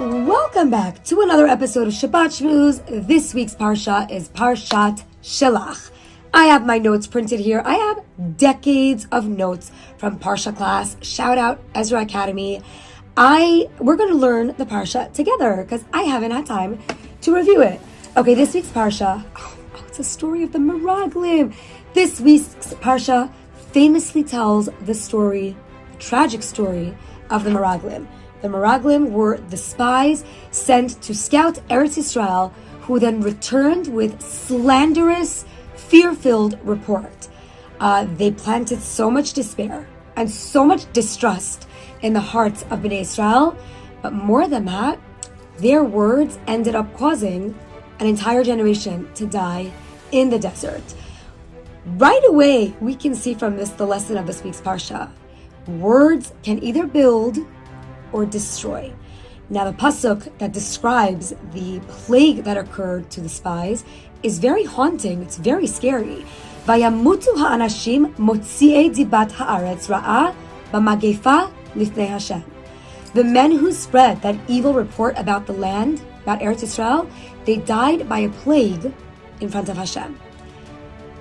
Welcome back to another episode of Shabbat Shmooze. This week's parsha is Parshat Shelach. I have my notes printed here. I have decades of notes from parsha class. Shout out Ezra Academy. We're going to learn the parsha together because I haven't had time to review it. Okay, this week's parsha, it's a story of the Meraglim. This week's parsha famously tells the tragic story of the Meraglim. The Meraglim were the spies sent to scout Eretz Yisrael, who then returned with slanderous, fear-filled report. They planted so much despair and so much distrust in the hearts of Bnei Israel, but more than that, their words ended up causing an entire generation to die in the desert. Right away, we can see from this the lesson of this week's parsha. Words can either build or destroy. Now, the pasuk that describes the plague that occurred to the spies is very haunting. It's very scary. Vayamutu ha'anashim motzi'ei dibat haaretz ra'a b'magefa lifnei Hashem. The men who spread that evil report about the land, about Eretz Yisrael, they died by a plague in front of Hashem.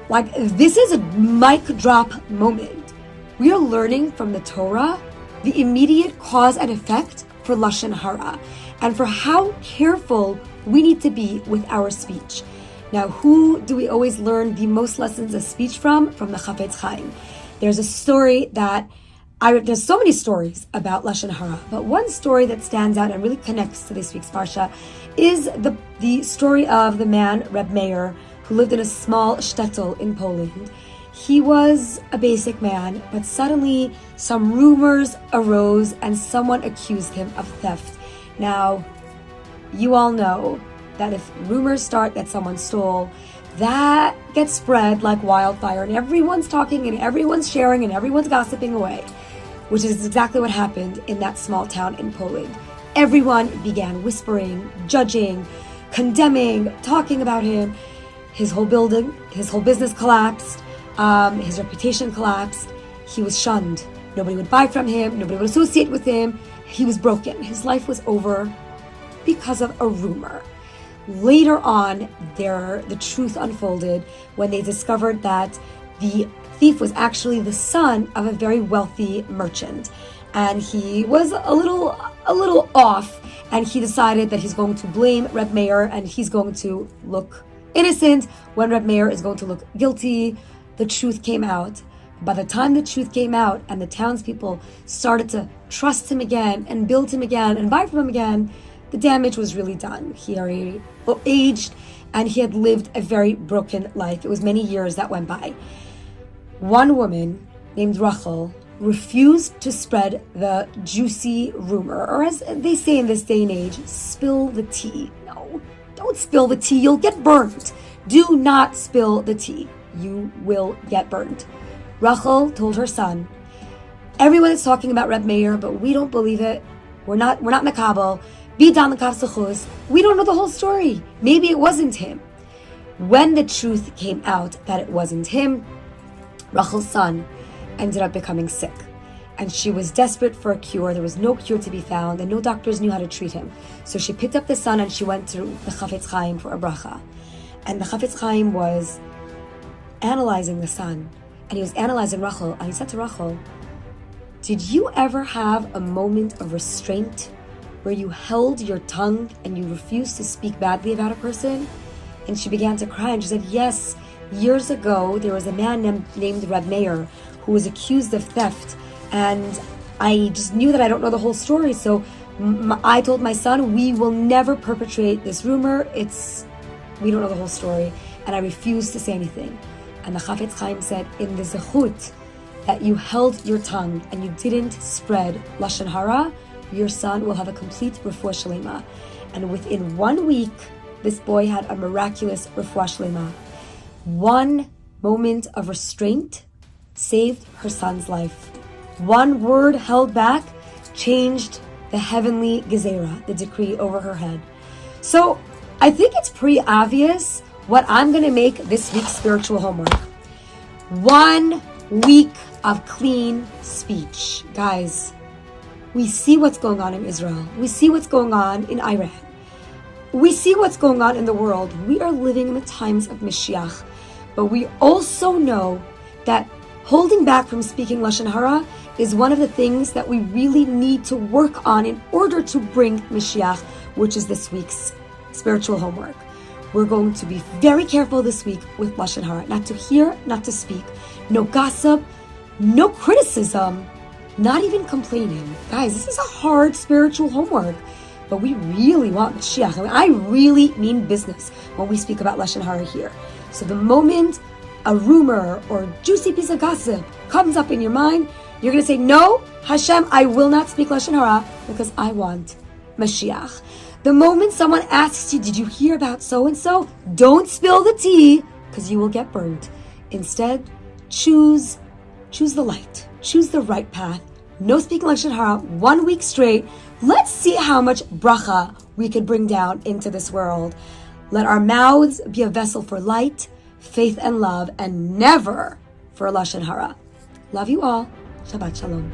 Like, this is a mic drop moment. We are learning from the Torah the immediate cause and effect for Lashon Hara, and for how careful we need to be with our speech. Now, who do we always learn the most lessons of speech from? From the Chafetz Chaim. There's a story there's so many stories about Lashon Hara, but one story that stands out and really connects to this week's parsha is the story of the man, Reb Meir, who lived in a small shtetl in Poland. He was a basic man, but suddenly some rumors arose and someone accused him of theft. Now, you all know that if rumors start that someone stole, that gets spread like wildfire and everyone's talking and everyone's sharing and everyone's gossiping away, which is exactly what happened in that small town in Poland. Everyone began whispering, judging, condemning, talking about him. His whole business collapsed. His reputation collapsed. He was shunned. Nobody would buy from him. Nobody would associate with him. He was broken. His life was over because of a rumor. Later on, the truth unfolded when they discovered that the thief was actually the son of a very wealthy merchant. And he was a little off, and he decided that he's going to blame Reb Meir and he's going to look innocent when Reb Meir is going to look guilty. The truth came out. By the time the truth came out and the townspeople started to trust him again and build him again and buy from him again, the damage was really done. He already aged and he had lived a very broken life. It was many years that went by. One woman named Rachel refused to spread the juicy rumor, or as they say in this day and age, spill the tea. No, don't spill the tea. You'll get burnt. Do not spill the tea. You will get burned. Rachel told her son, everyone is talking about Reb Meir, but we don't believe it. We're not mekabel. Bidan l'kav suchus. We don't know the whole story. Maybe it wasn't him. When the truth came out that it wasn't him, Rachel's son ended up becoming sick. And she was desperate for a cure. There was no cure to be found, and no doctors knew how to treat him. So she picked up the son and she went to the Chafetz Chaim for a bracha. And the Chafetz Chaim was analyzing the son, and he was analyzing Rachel, and he said to Rachel, did you ever have a moment of restraint where you held your tongue and you refused to speak badly about a person? And she began to cry, and she said, yes, years ago there was a man named Reb Meir who was accused of theft, and I just knew that I don't know the whole story, so I told my son, we will never perpetrate this rumor, we don't know the whole story, and I refused to say anything. And the Chafetz Chaim said, in the zechut that you held your tongue and you didn't spread Lashon Hara, your son will have a complete refuah shlema. And within 1 week, this boy had a miraculous refuah shlema. One moment of restraint saved her son's life. One word held back changed the heavenly gezerah, the decree over her head. So I think it's pretty obvious what I'm going to make this week's spiritual homework. 1 week of clean speech. Guys, We see what's going on in Israel. We see what's going on in Iran. We see what's going on in the world. We are living in the times of Mashiach. But we also know that holding back from speaking Lashon Hara is one of the things that we really need to work on in order to bring Mashiach, which is this week's spiritual homework. We're going to be very careful this week with Lashon Hara. Not to hear, not to speak. No gossip, no criticism, not even complaining. Guys, this is a hard spiritual homework. But we really want Mashiach. I really mean business when we speak about Lashon Hara here. So the moment a rumor or juicy piece of gossip comes up in your mind, you're going to say, no, Hashem, I will not speak Lashon Hara because I want Mashiach. The moment someone asks you, did you hear about so-and-so? Don't spill the tea because you will get burned. Instead, choose the light. Choose the right path. No speaking Lashon Hara 1 week straight. Let's see how much bracha we can bring down into this world. Let our mouths be a vessel for light, faith, and love, and never for Lashon Hara. Love you all. Shabbat Shalom.